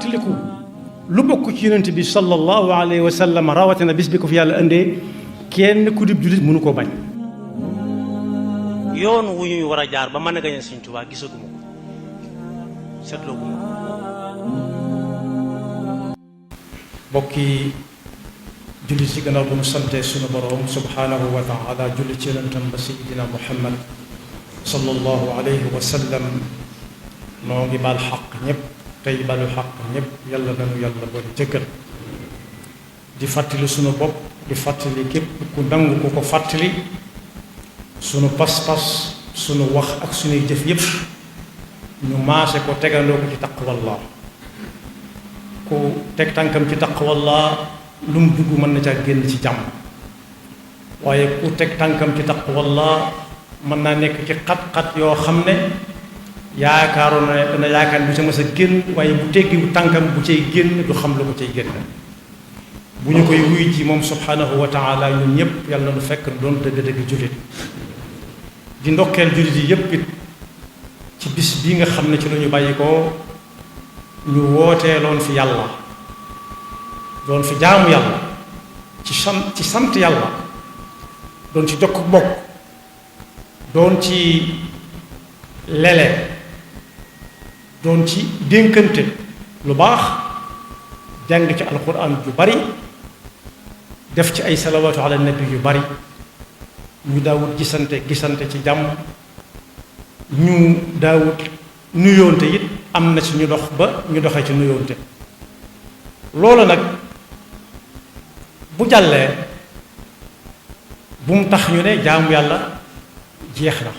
fàttaliku lu bokk ci yonent bi sallallahu alayhi wa sallam rawatina bis bi ko fi yàlla indee kenn ku dib jullit mënu koo bañ. yoon wu ñuy war a jaar ba mën a gañe Sëñ Tuubaa gisaguma ko seetlooguma ko. bokki jullit ci gannaaw bu mu sante sunu borom subhanahu wa taala julli ci yonentam ba sayyidina Muhammad sallallahu alayhi wa sallam noo ngi baal xaq ñëpp tey balu xaq ñëpp yàlla nanu yàlla boole jëggal di fàttali sunu bopp di fàttali képp ku nangu ku ko fàttali sunu pas-pas sunu wax ak sunuy jëf yëpp ñu maase ko tegandoo ko ci taqwallah ku teg tànkam ci taqwallah lu mu dugg mën na caa génn ci jàmm waaye ku teg tànkam ci taqwallah mën naa nekk ci xat-xat yoo xam ne yaakaaroon na dana yaakaar bu ca mës a génn waaye bu teggiwu tànkam bu cay génn du xam lu ko cay génn bu ñu koy wuy ji moom subhanahu wa taala ñun ñëpp yàlla nu fekk doon dëgg-dëgg jullit di ndokkeel jullit yi yëpp it ci bis bii nga xam ne ci lu ñu bàyyi ko ñu wooteeloon fi yàlla doon fi jaamu yàlla ci sant yàlla doon ci jokk bokk doon ci lele doon ci dénkante lu baax jàng ci alquran ju bari def ci ay salawaatu ala nabi yu bari ñu daawut gisante ci jàmm ñu daawut nuyoonte it am na ci ñu dox ba ñu doxee ci nuyoonte loolu nag bu jàllee bu mu tax ñu ne jaamu yàlla jeex na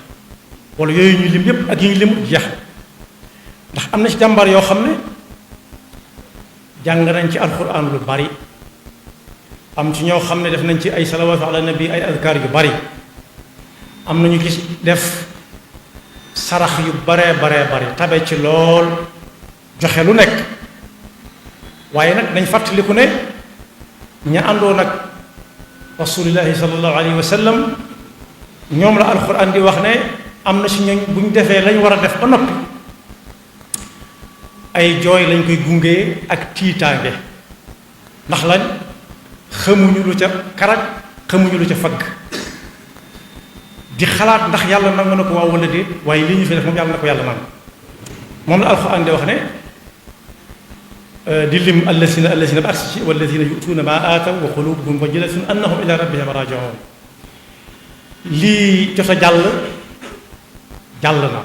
wala yooyu ñu lim yépp ak yi ñu limut jeex na ndax am na ci jàmbar yoo xam ne jàng nañ ci alquran lu bari am ci ñoo xam ne def nañ ci ay salawaatu ala nabi ay adkaar yu bari am nañu gis def sarax yu baree bari tabe ci lool joxe lu nekk waaye nag nañ fàttaliku ne ña àndoon ak rasulillahi sallallahu alayhi wa sallam ñoom la alquran di wax ne am na si ñooñ bu ñu defee lañ war a def ba noppi ay jooy lañ koy gungee ak tiitaange ndax lañ xamuñu lu ca karaj xamuñu lu ca fagg di xalaat ndax yàlla nangu na ko waaw wala déet waaye li ñu fi def moom yàlla na ko yàlla nangu moom la alquran di wax ne di lim allazina ba agsi ci wallazina yutuuna ma aataw wa qulubuhum wajilatun annahum ila rabbihim rajiun lii jot a jàll na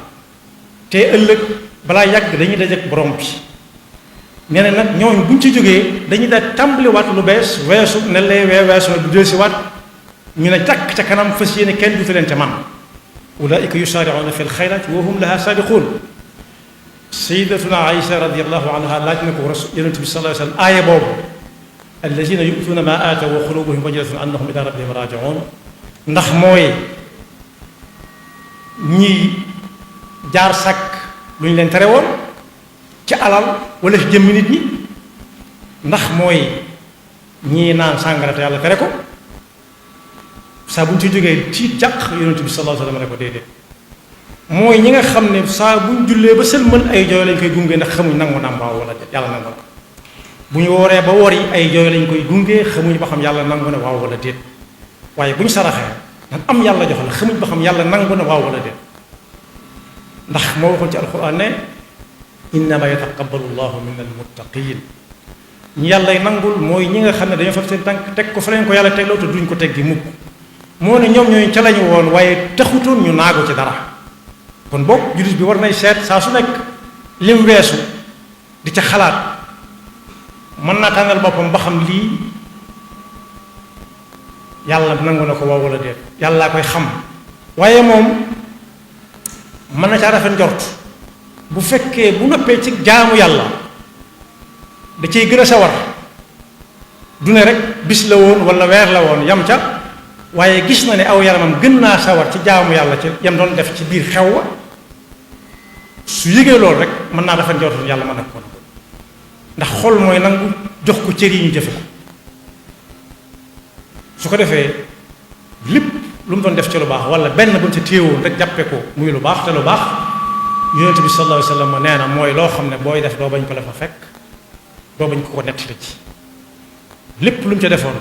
te ëllëg balaa yàgg dañuy dajeek borom bi nee na nag ñooñu buñ ci jógee dañuy daal tàmbaliwaat lu bees weesu ne lay weesu na du dellusiwaat ñu ne jàkk ca kanam fas yéene kenn du fi leen ca man ulaika yusaari'uuna fi lxayraati wa hum laha saabiquun sayyidatuna Aïcha radiyallahu anha laaj na ko rasul yonent bi sallallahu alayhi wa sallam aaya boobu allazina yu'tuuna ma aataw wa qulubuhum wajilatun annahum ila rabbihim raaji'uun ndax mooy ñi jaar sàkk lu ñu leen tere woon ci alal wala ci jëmmi nit ñi ndax mooy ñii naan sàngara te yàlla tere ko saa bu ñu ci jógee ci jàq yonent bi sallallahu alayhi wa sallam ne ko déedéet mooy ñi nga xam ne saa bu ñu jullee ba sëlmal ay jooy lañ koy gunge ndax xamuñ nangu naam waaw wala yàlla nangu na bu ñu wooree ba wor yi ay jooy lañ koy gunge xamuñ ba xam yàlla nangu na waaw wala déet waaye bu ñu saraxee ndax am yàlla jox la xamuñ ba xam yàlla nangu na waaw wala déet ndax moo waxoon ci alquran ne innama yataqabbalu llahu min almuttaqin ñi yàllay nangul mooy ñi nga xam ne dañoo fab seen tànk teg ko fa leen ko yàlla tegloo te duñ ko teggi mukk moo ne ñoom ñooñu ca lañu woon waaye taxutoon ñu naagu ci dara kon boog jullit bi war nay seet saa su nekk lim weesu di ca xalaat mën naa tànnal boppam ba xam lii yàlla nangu na ko waaw wala déet yàllaa koy xam waaye moom mën na caa rafet njort bu fekkee bu noppee ci jaamu yàlla da cay gën a sawar du ne rek bis la woon wala weer la woon yam ca waaye gis na ne aw yaramam gën naa sawar ci jaamu yàlla ci yam doon def ci biir xew wa su yëgee loolu rek mën naa rafet njort yàlla mën na ko ndax xol mooy nangu jox ko cër yi ñu jëfe ko su ko defee lépp lu mu doon def ci lu baax wala benn bu mu ci téewoon rek jàppe ko muy lu baax te lu baax yonent bi sallallahu alayhi wa sallam nee na mooy loo xam ne booy def doo bañ ko la fa fekk doo bañ ko nettali ci lépp lu mu ca defoon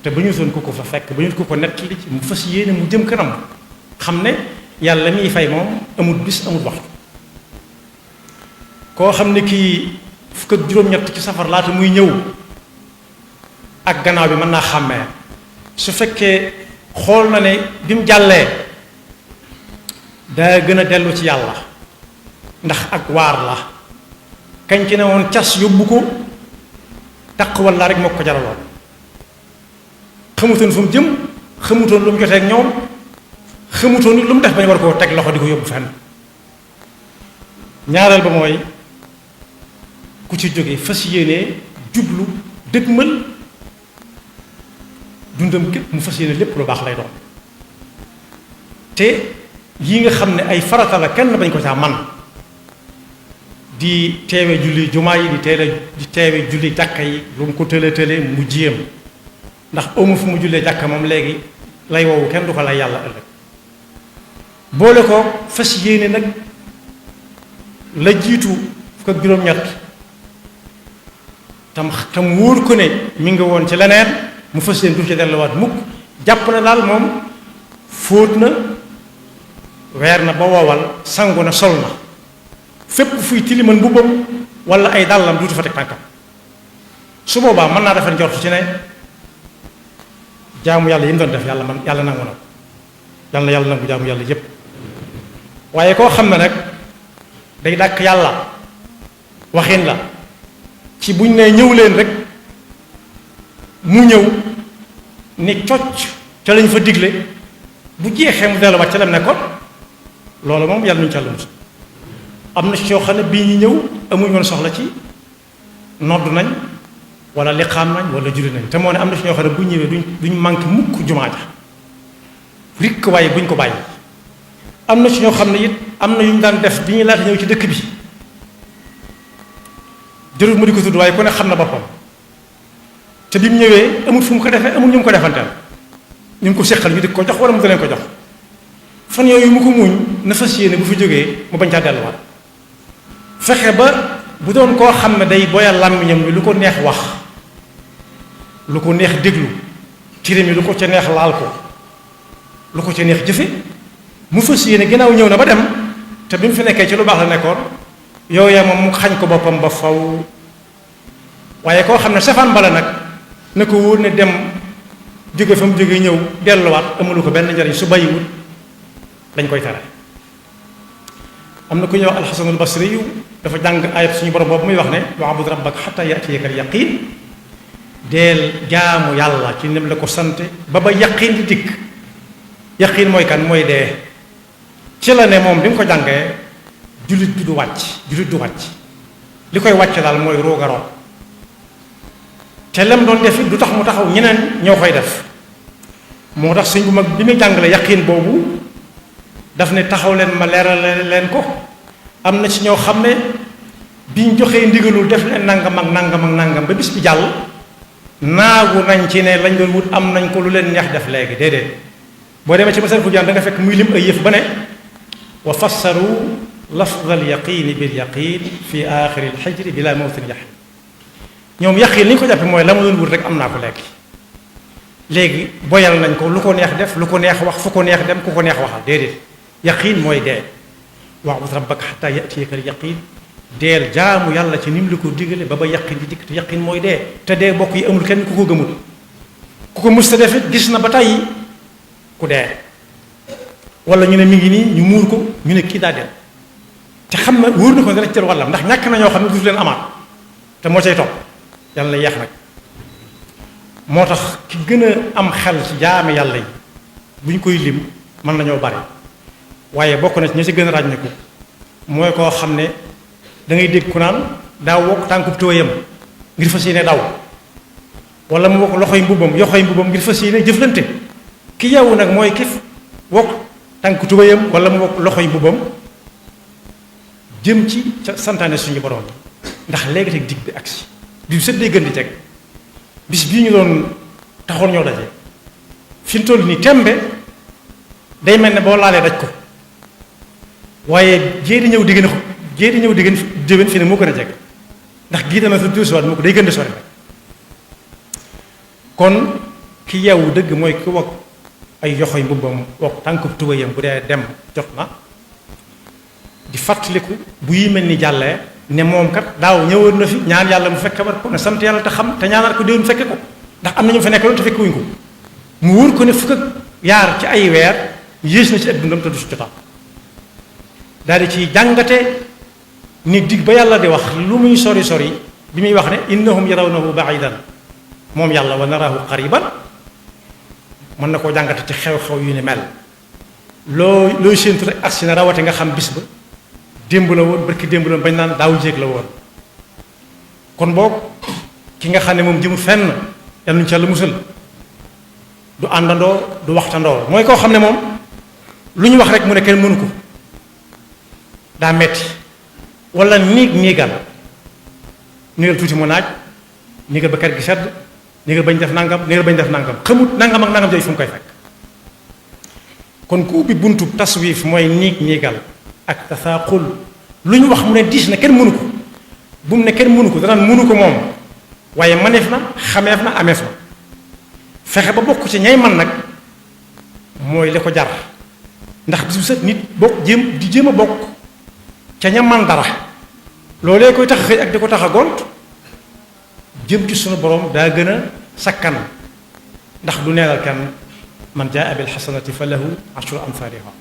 te ba ñu soon ko fa fekk ba ñu ko nettali ci mu fas yéene mu jëm kanam xam ne yàlla miy fay moom amul bis amul waxtu. koo xam ne kii fukk ak juróom-ñett ci safar laata muy ñëw ak gannaaw bi mën naa xàmmee su fekkee xool na ne bi mu jàllee daa gën a dellu ci yàlla ndax ak waar la kañ ci ne woon cas yóbbu ko taqwal la rek moo ko jaraloon xamutoon fu mu jëm xamutoon lu mu jotee ak ñoom xamutoon nit lu mu def bañ war koo teg loxo di ko yóbbu fenn. ñaareel ba mooy ku ci jógee fas yéenee jublu dëgmal dundam gépp mu fas yéene lépp lu baax lay doon te yi nga xam ne ay farata la kenn bañ ko caa man di teewe julli jumaa yi di teewe julli jàkka yi lu mu ko tële mu jéem ndax amu fu mu jullee jàkka moom léegi lay woowu kenn du ko lay yàlla ëllëg boole ko fas yéene nag la jiitu fukk ak juróom-ñett tam wóor ko ne mi nga woon ci leneen mu fas yéene du ci delluwaat mukk jàpp na daal moom fóot na weer na ba wowal sangu na sol na fépp fuy tiliman mbubbam wala ay dàllam duutu fa teg tànkam su boobaa mën naa defar njort ci ne jaamu yàlla yi mu doon def yàlla nangu na yàlla nangu jaamu yàlla yépp waaye koo xam ne nag day dàkk yàlla waxin la ci buñ ne ñëw leen rek mu ñëw ni cocc ca lañ fa digle bu jeexee mu delluwaat ca lam nekkoon loolu moom yàlla nuñu ca lu am na ci yoo xam ne bii ñu ñëw amuñ woon soxla ci nodd nañ wala liqaam nañ wala julli nañ te moo ne am na ci ñoo xam ne bu ñëwee duñ manqué mukk jumaa ja rikk waaye buñ ko bàyyi am na ci ñoo xam ne it am na yu ñu daan def bi ñuy laata ñëw ci dëkk bi jërul mu di ko tudd waaye ku ne xam na boppam te bi mu ñëwee amul fu mu ko defee amul ñu mu ko defanteel ñu ngi ko seqal ñu di ko jox wala mu da leen ko jox fan yooyu mu ko muñ na fas yéene bu fi jógee mu bañ caa delluwaat fexe ba bu doon koo xam ne day boyal làmmiñam bi lu ko neex wax lu ko neex déglu tirim yi lu ko ca neex laal ko lu ko ca neex jëfe mu fas yéene ginnaaw ñëw na ba dem te bi mu fi nekkee ci lu baax la nekkoon yooya moom mu xañ ko boppam ba faw waaye koo xam ne safaan bala nag na ko wóor ne dem jóge fa mu jóge ñëw delluwaat amulu ko benn njariñ su bàyyiwul dañ koy tere am na ku ñuy wax alxasanul basri yu dafa jàng ayat suñu borom boobu muy wax ne wa'bud rabbaka xatta ya'tiyaka al-yaqiin deel jaamu yàlla ci nim la ko sante ba yaqiin di dikk yaqiin mooy kan mooy dee ci la ne moom bi mu ko jàngee jullit du wàcc li koy wàcc daal mooy ruugaroon te lem doon def it du tax mu taxaw ñeneen ñoo koy def moo tax suñ bu mag bi muy jàngale yaqiin boobu daf ne taxaw leen ma leeral leen ko am na ci ñoo xam ne biñ joxee ndigalul def leen nangam ak nangam ba bis bi jàll naagu nañ ci ne lañ doon wut am nañ ko lu leen neex def léegi déedéet boo demee ci masal fu jaan da nga fekk muy lim ay yëf ba ne wa fassaru lafz al yaqini bil yaqin fi axiri al xijri bila mawtin yaxin ñoom yaqin li ñu ko jàppe mooy la ma doon wut rek am naa ko léegi boyal nañ ko lu ko neex def lu ko neex wax fu ko neex dem ku ko neex waxal déedéet yaqin mooy dee wa'bud rabbaka xataa ya'tiyaka al yaqin deel jaamu yàlla ci ni mu la ko digale ba yaqin di dikk te yaqin mooy dee te dee bokk yi amul kenn ku ko gëmul ku ko musta def it gis na ba tey ku dee wala ñu ne mi ngi nii ñu muur ko ñu ne kii daa dem te xam na wóor na ko dara ci wàllam ndax ñàkk na ñoo xam ne du leen amaat te moo cay topp yàlla na yeex nag moo tax ki gën a am xel ci jaami yàlla yi bu ñu koy lim mën nañoo bari waaye bokk na ci ñi ci gën a ràññeeku mooy koo xam ne da ngay dégg ku naan daa wokk tànkub tooyam ngir fas yéene daw wala mu wokk yoxoy mbubbam ngir fas yéene jëflante ki yow nag mooy ki wokk tànk tooyam wala mu wokk loxoy mbubbam jëm ci ca santaane suñu borom ndax léegi teg dig bi agsi bi sët day gën di teg bis bii ñu doon taxoon ñoo daje fi mu toll nii tembe day mel ne boo laalee daj ko waaye jéedi ñëw diggante déwén fi ne moo gën a jeg ndax gii dana sa tuusiwaat mu ko day gën di sori rek kon ki yeewu dëgg mooy ki wokk ay yoxoy mbubbam wokk tànkub tubayam bu dee dem jot na di fàttaliku bu yi mel ni jàllee ne moom kat daaw ñëwoon na fi ñaan yàlla mu fekke war ko ne sant yàlla te xam te ñaanaat ko déwén fekke ko ndax am na ñu fa nekk loolu te fekke wuñ ko mu wóor ko ne fukk ak yaar ci ay weer yées na ci ak dundam te du si jotaat daal di ciy jàngate ni dig ba yàlla di wax lu muy sori sori bi muy wax ne innahum yarawnahu ba'idan moom yàlla wa naraahu qariban mën na koo jàngate ci xew-xew yu ni mel looy séentu rek agsi na rawate nga xam bis ba démb la woon barki démb la woon bañ naan daaw jéeg la woon kon boog ki nga xam ne moom jëmu fenn yal nañu ci yàlla musal du àndandoo du waxtandoo mooy koo xam ne moom lu ñu wax rek mu ne kenn mënu ko daa metti wala niigal tuuti mu naaj niigal ba kër gi sedd niigal bañ def nangam niigal bañ def nangam xamut nangam ak nangam jooy fu mu koy fekk kon ku ubbi buntu taswif mooy niigal ak tasaaqul lu ñu wax mu ne diis na kenn mënu ko bu mu ne kenn mënu ko danaan mënu ko moom waaye maneef na xameef na ameef na fexe ba bokk ci ñay man nag mooy li ko jar ndax bis bu set nit bokk jéem a bokk ca ña man dara loolee koy tax a xëy ak di ko tax a gont jëm ci sunu borom daa gën a sakkan ndax du neenal kenn man jaa bil xasanati fa lahu ashru amthaliha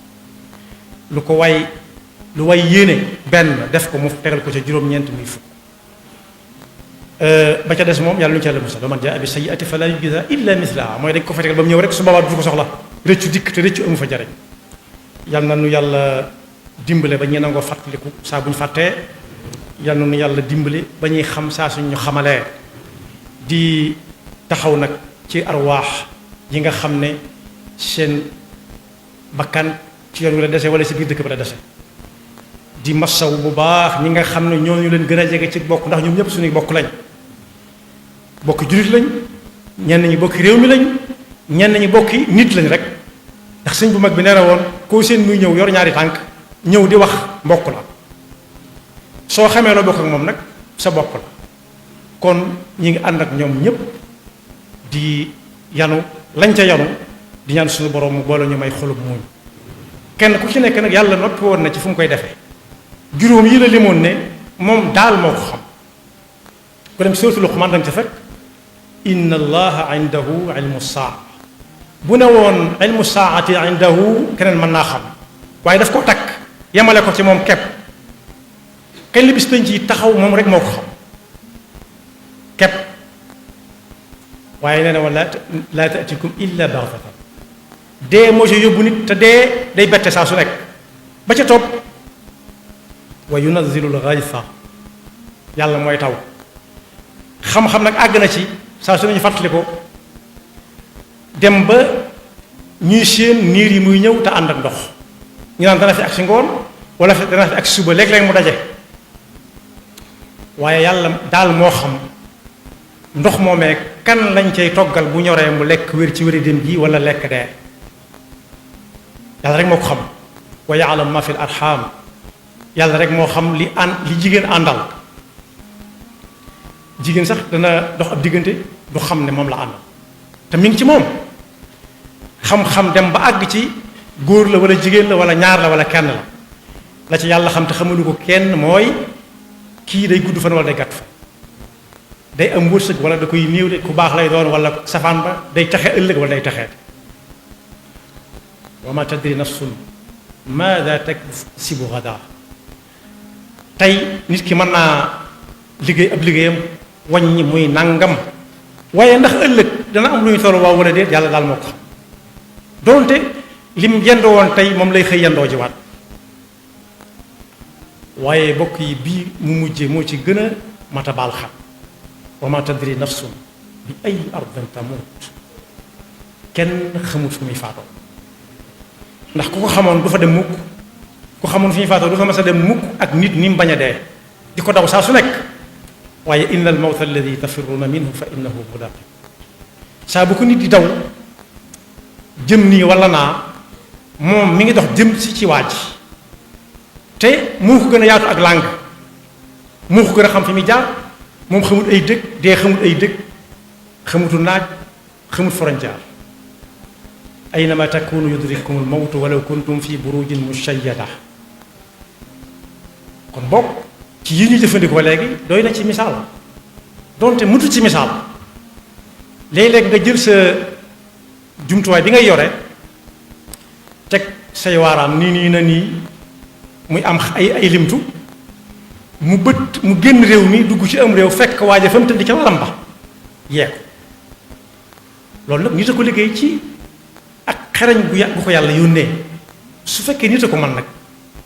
lu way yéene benn def ko mu tegal ko ca juróom-ñeent muy fukk ba ca des moom yàlla lu ñu ca la musal man jaa bi sayyi'ati fala yujza illa mislaha mooy dañ ko fa tegal ba mu ñëw rek su boobaa du ko soxla rëccu dikk te rëccu amu fa jariñ yàlla na nu yàlla dimbale ba ñu nangoo fàttaliku saa bu ñu fàttee yàlla na nu yàlla dimbale ba ñuy xam saa suñ ñu xamalee di taxaw nag ci arwaax yi nga xam ne seen bakkan ci yoon wi la dese wala si biir dëkk ba la dese di massaw bu baax ñi nga xam ne ñooñu leen gën a jege ci bokk ndax ñoom ñëpp suñuy bokk lañ bokki jullit lañ ñenn ñi bokki réew mi lañ ñenn ñi bokki nit lañ rek ndax sëñ bu mag bi nee na woon koo seen muy ñëw yor ñaari tànk ñëw di wax mbokk la soo xamee loo bokk ak moom nag sa bokk la kon ñi ngi ànd ak ñoom ñëpp di yanu lañ ca yanu di ñaan suñu borom mu boole ñu may xolub muuñ kenn ku ci nekk nag yàlla noppi woon na ci fu mu koy defee juróom yi la limoon ne moom daal moo ko xam ku dem suratul Luqmaan danga ca fekk inna allaha indahu ilmu saa bu ne woon ilmu saati indahu keneen mën naa xam waaye daf ko takk yemale ko ci moom kepp kañ la bis penc yi taxaw moom rek moo ko xam kepp waaye nee na woon laa taatikum illa baxtatan dee moo ci yóbbu nit te dee day bette saa su nekk ba ca topp wa yunazzilu l-ghaytha yàlla mooy taw xam-xam nag àgg na ci saa su nañu fàttali ko dem ba ñuy séen niir yi muy ñëw te ànd ak ndox ñu naan dana fi ak si ngoon wala dana fi ak suba léeg-léeg mu daje waaye yàlla daal moo xam ndox moomee kan lañ cay toggal bu ñoree mu lekk wér ci wéri dem ji wala lekk dee yàlla rek moo ko xam wa ya'lamu ma fi al-arham yàlla rek moo xam li jigéen àndal jigéen sax dana dox ab diggante du xam ne moom la àndal te mi ngi ci moom xam-xam dem ba àgg ci góor la wala jigéen la wala ñaar la wala kenn la ci yàlla xam te xamalu ko kenn mooy kii day gudd fan wala day gàtt fan day am wërsëg wala da koy néew de ku baax lay doon wala safaan ba day taxe ëllëg wala day taxeet wa ma tadri nafsun maada taksibu gadaa tey nit ki mën naa liggéey ab liggéeyam wàññi muy nangam waaye ndax ëllëg dana am lu ñu toll waaw wala déet yàlla daal moo ko xam doonte lim yendoo woon tey moom lay xëy yendoo jiwaat waaye bokk yi bii mu mujjee moo ci gën a mata baal xam wa ma tadri nafsun bi ay ardin tamut kenn xamut fu muy faatoo ndax ku ko xamoon du fa dem mukk ku xamoon fu muy faatoo du fa mas a dem mukk ak nit ni mu bañ a dee di ko daw saa su nekk waaye inna al mawta alladi tafirruuna minhu fa innahu mulaqi saa bu ko nit di daw jëm nii wala naa moom mi ngi dox jëm si ci waaj te moo ko gën a yaatu ak làng moo ko gën a xam fi muy jaar moom xamul ay dëkk dee xamul ay dëkk xamutu naaj xamul frontière aynama takunu yudrikkumul mawtu walaw kuntum fi burujin mushayyada kon bokk ci yi ñu jëfandikoo léegi doy na ci misaal donte mutu ci misaal léeg-léeg nga jël sa jumtuwaay bi ngay yore teg say waaraam nii na nii muy am ay limtu mu génn réew mi dugg ci am réew fekk waaje fa mu tëdd ca waram ba yee ko loolu nag nit a ko liggéey ci ak xereñ bu ko yàlla yónnee su fekkee nit a ko man nag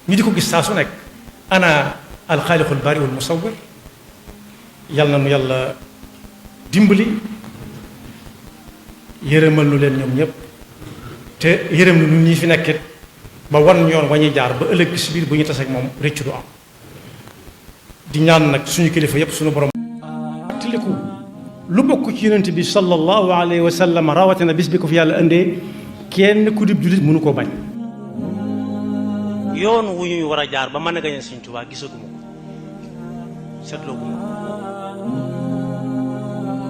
ñu di ko gis saa su nekk ana alxaaliqul bari wal musawwir yàlla na nu yàlla dimbali yërëmal nu leen ñoom ñëpp te yërëm nu ñi fi nekkit ba wan yoon wañuy jaar ba ëllëg si biir bu ñu taseeg moom rëccu du am di ñaan nag suñu kilifa yépp suñu borom tiliku lu bokk ci yonent bi sallallahu alayhi wa sallam rawatina bis bi ko fi yàlla indee kenn ku dib jullit mënu koo bañ yoon wu ñuy war a jaar ba mën a gañe Sëñ Tuubaa gisaguma ko seetloo guma ko